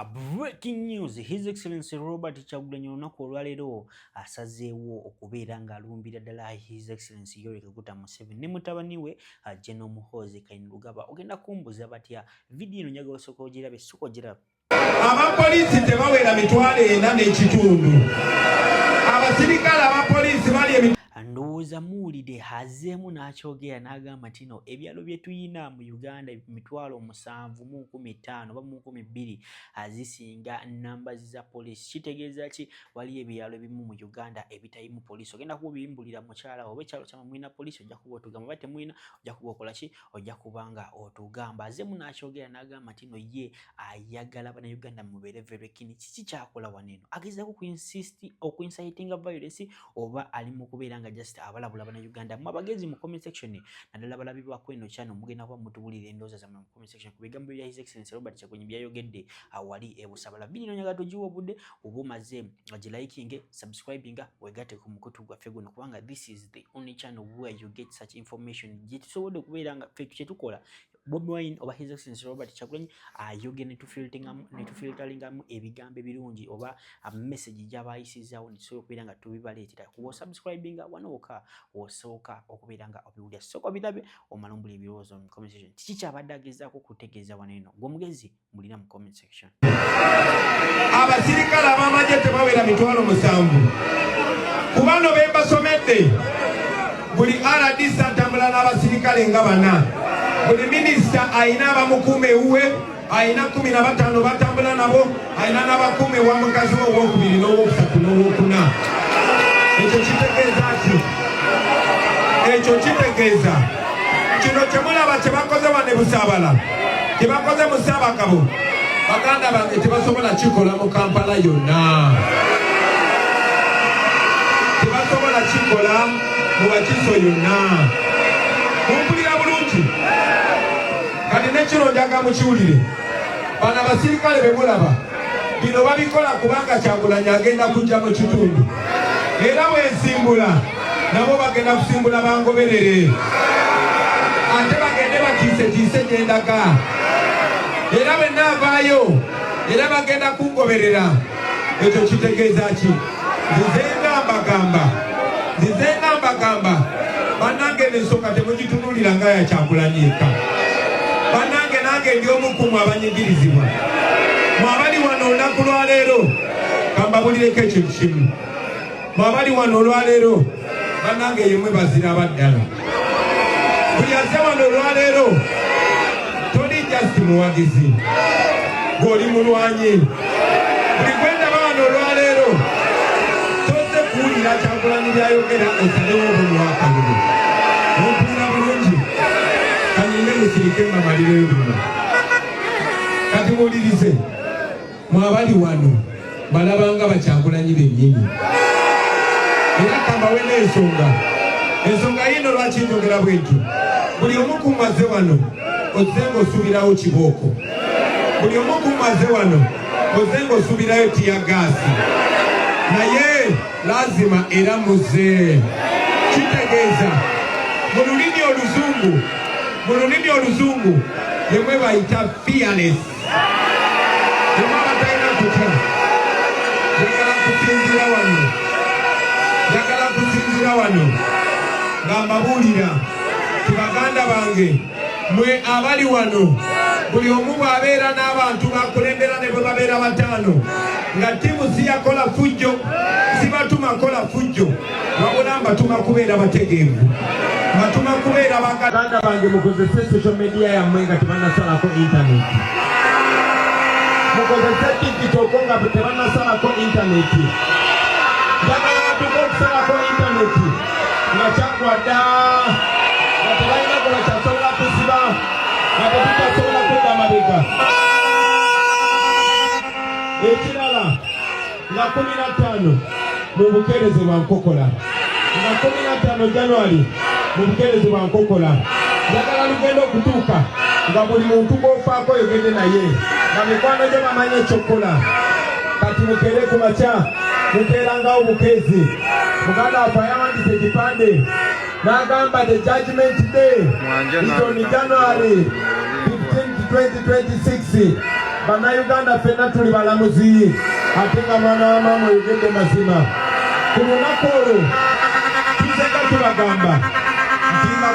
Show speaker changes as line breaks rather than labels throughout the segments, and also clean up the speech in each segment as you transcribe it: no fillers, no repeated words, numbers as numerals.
Breaking news. His Excellency Robert Kyagulanyi olunaku olwaleero asazeewo okubeera ng'alumbira ddala His Excellency Yoweri Kaguta Museveni ne mutabani we General Muhoozi Kainerugaba. Ogenda kumbuuza batya? Vidiyo eno njagala osooka ogirabe, sooka ogirabe.
Abapoliisi tebawera mitwalo 4 n'ekitundu. Abasirikale abapoliisi bali
ndowooza muwulidde hazeemu n'akyogera n'agamba nti no ebyalo bye tuyina mu Uganda 7,1500 oba 2,000 azisinga namba za poliisi. Kitegeeza ki? Waliyo ebyalo ebimu mu Uganda ebitayimu poliisi. Ogenda kuba obimbulira mukyala oba ekyalo kyamwe mwina poliisi, ojja kuba otugamba. Oba temwina, ojja kuba okola ki? Ojja kubanga otugamba. Hazeemu n'akyogera n'agamba nti no ye ayagala Bannayuganda mubeere very keen. Kiki kyakola wano eno? Agezaako okuincitinga violence oba ali mu kubeera nga just abalabula Bannayuganda? Mu abagezi mu comment section naddala balabibwako eno channel mugenda kuba mutubulira endowooza zammwe mu comment section ku bigambo bya His Excellency Robert Kyagulanyi byayogedde awali e Busabala. Vidiyo eno njagala tugiwa obudde oba omaze ogilikinge, subscribinga, weegatte ku mukutu gwaffe guno kubanga this is the only channel where you get such information. Gye tusobodde okubeera nga ffe kye tukola Bobi Wine oba His Excellency Robert Kyagulanyi ayogera ne tufilteringamu ebigambo ebirungi oba message gy'abayisizaawo ne tusobola okubeera nga tubibaleetera. Kuba subscribinga wanooka osooka okubeera nga obiwulira. Sooka birabe omala ombula ebirowoozo mu comment section. Kiki kyabadde agezaako okutegeeza wano eno? Gwe mugezi mulina mu comment section.
Abasirikale ab'amagye tebawera 7,000. Ku bano be mbasomedde buli RDC atambula n'abasirikale nga 4. Buli minisita ayina abamukuuma ewuwe, ayina 15 batambula nabo, ayina n'abakuuma ewa mukazi we ow'okubiri n'owokusatu n'owokuna. Ekyo kitegeeza ki? Ekyo kitegeeza kino kye mulaba kye bakoze wano e Busabala, kye bakoze mu Ssaabagabo, baganda bange tebasobola kikola mu Kampala yonna, tebasobola kikola mu Wakiso yonna. Mumpulira bulungi kati nekiro njaga mukiwulire. Bano abasirikale be mulaba bino babikola kubanga Kyagulanyi agenda kujja mu kitundu, era bwensimbula nabo bagenda kusimbula bangoberere, ate bagende bakiisetiise gyendaga, era bwe naavaayo era bagenda kungoberera. Ekyo kitegeeza ki? Nzize ngambagamba bannange n'ensonga temugitunulira nga ya Kyagulanyi eka. Bannange nange ndi omu ku mmwe abanyigirizibwa. Mwe abali wano olunaku lwaleero kambabulireko ekintu kimu. Mwe abali wano olwaleero bannange yemwe bazira abaddala. Buli aze wano olwaleero toli just muwagizi, gw'oli mulwanyi. Buli gwendaba wano olwaleero toze kuwulira Kyagulanyi byayogera osalewo obulwakalulu. Ompulira bulungi kanyine musirike mbamalireyo bino. Kati muwulirize, mwe abali wano balabanga Bakyagulanyi bennyini. Era kambawe ensonga yino lwaki njogera bwentyo. Buli omu kummaze wano ozze ng'osubirawo kibooko. Buli omu kummaze wano ozze ng'osubirayo tiyagaasi. Naye lazima era muze. Kitegeeza mu lulimi oluzungu yemwe bayita fearless. Yemwe abatalina kutya. Njagala kusinzira wano nga mbabuulira ti baganda bange, mwe abali wano buli omu bw'abeera n'abantu bakulembera ne bwe babeera 5 nga ttiimu si yakola fujjo, si batuma kola fujjo, wabula mbatuma kubeera bategeevu, mbatuma kubeera baganda bange mukozese social media yammwe nga tebannasalako internet, mukozese TikTok nga tebannasalako internet. Njagala batuka okusalako internet nga kyagwadda nga tebalina gwe bakyasobola kusiba nga tetutasobola kudda mabega. Ekirala nga 15 mu Bukeerezi bwa Nkokola, nga 15 January mu Bukeerezi bwa Nkokola, njagala lugenda okutuuka nga buli muntu gw'ofaako oyogedde naye nga mikwano gye bamanyi ekyokukola. Kati mukeere ku makya mukeerangawo bukeezi. Muganda waffe yawandise ekipande n'agamba the judgment day is on January 15, 2026. Bannayuganda ffenna tuli balamuzi ate nga mwana wa maama oyogedde mazima. Ku lunaku olwo tuzeka tubagamba nti nga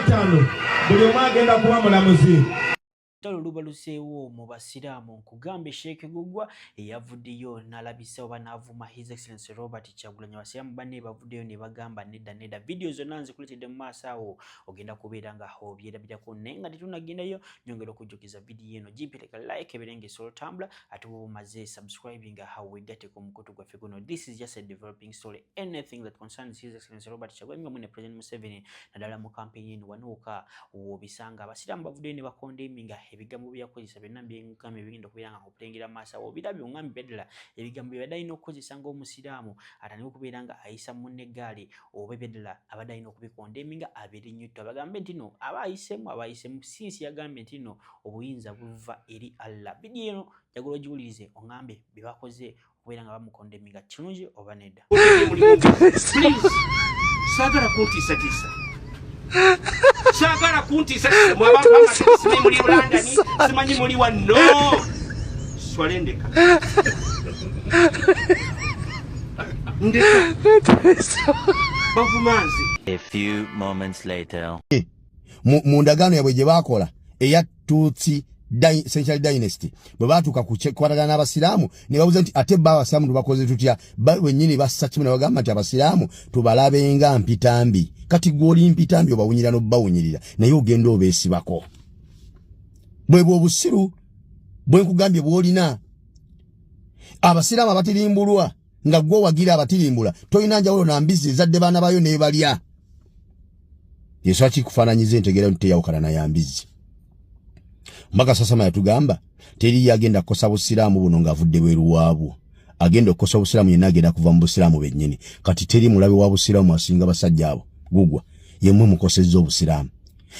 15 buli omu agenda kuba mulamuzi.
Talo luba luseewo mu basiraamu nkugambe Sheikh Gugwa eyavuddeyo n'alabisa oba n'avuma His Excellency Robert Kyagulanyi. Abasiraamu banne bavuddeyo ne bagamba nedda video zonna nzikuletedde mu maaso awo ogenda kubeera nga obyerabirako naye nga tetunagendayo nyongera okujjukiza video eno gipireka like ebirenga esolotambula ate woba omaze subscribing how we get ku mukutu gwaffe guno. This is just a developing story. Anything that concerns His Excellency Robert Kyagulanyi nga mwene President Museveni naddala mu campaign eno wanuuka wobisanga abasiraamu bavuddeyo ne bakondeminga ebigambo byakozesa byonna byengambye bigenda okubeera nga okulengera maaso awo birabye ongambye ddala ebigambo byabadde alina okukozesa ng'omusiraamu atandika okubeera nga ayisa munne eggaali oba ebyadala abadde alina okubikondeminga abeere nyutto abagambe nti no aba ayisemu sinsi yagambye nti no obuyinza buva eri Allah. Bidiyo eno njagala ogiwulirize ongambe bye bakoze okubeera nga bamukondeminga kirungi oba nedda.
Saagala kuntiisatiisa. Sagala kuntiisa mwaba simanyi muli London simanyi muli wano swalendeka ndeka bavumanzi.
A few moments later
mu ndagaano yabwe gye baakola eya Tutsi Essential Dynasty bwe baatuuka kukwatagana n'abasiraamu ne babuuza nti ate bba abasiraamu tubakoze tutya wennyini bassa kimu ne bagamba nti abasiraamu tubalabenga mpitambi. Kati gw'oli mpitambi obawunyira n'obbawunyirira naye ogenda obeesibako. Bwe bw'obusiru bwe nkugambye bw'olina abasiraamu abatirimbulwa nga gwe wagira abatirimbula tolina njawulo na mbizi ezadde baana bayo n'ebalya. Yesu akikufaananyiza entegera nteyawukana naye mbizi. Mbaka Sasama yatugamba teri yagenda kukosa busiraamu buno ng'avudde bweru waabwo. Agenda okukosa obusiraamu yenna agenda kuva mu busiraamu bennyini. Kati teri mulabe wa busiraamu asinga basajja abo. Gugwa yemmwe mukosezza obusiraamu.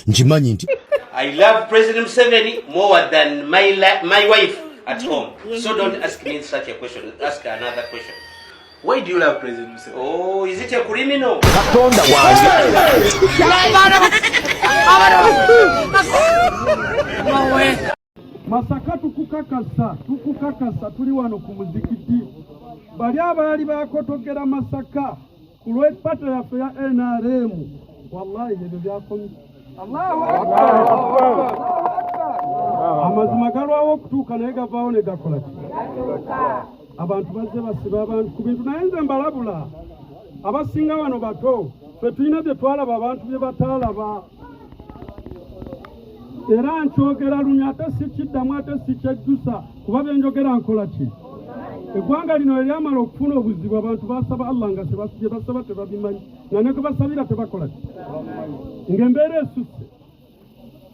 Nkimanyi nti
I love President Museveni more than my wife at home. So don't ask me such a question. Ask another question. Why do you love President Museveni? Oh, is it a criminal?
Masaka tukukakasa tuli wano ku muzikiti. Bali abaali bakotogera Masaka ku lw'epato yaffe ya NRM. Wallahi ebyo byakomye. Allahu Akbar. Amazima galwawo okutuuka naye gavaawo ne gakola ki? Abantu bazze basiba abantu ku bintu naye nze mbalabula. Abasinga wano bato ffe tulina bye twalaba abantu bye bataalaba. Era nkyogera lunya ate si kiddamu ate si kyejjusa kuba bye njogera nkola ki? Eggwanga lino eryamala okufuna obuzibu abantu basaba Allah nga bye basaba tebabimanyi nga ne basabira tebakola ki? Ng'embeera esusse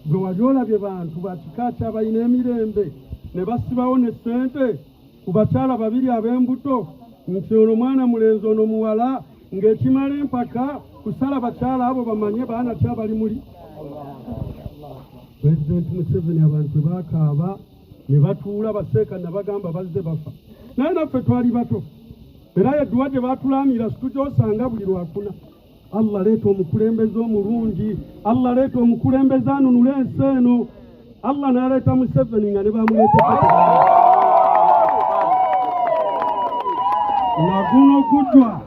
gwe wali olabye bantu bakika kyabalina emirembe ne basibawo ne ssente ku bakyala babiri ab'embuto nti ono mwana mulenzi ono muwala ng'ekimala empaka kusala bakyala abo bamanye baana ki abali muli. President Museveni abantu bakaaba ne batuula baseeka ne bagamba bazze bafa. Naye naffe twali bato era edduwa gye baatulaamira situgyosanga buli lwakuna. Allah leeta omukulembeze omulungi. Allah leeta omukulembeze anunula ensi eno. Allah n'aleeta Museveni nga ne bamuleeta na guno gujwa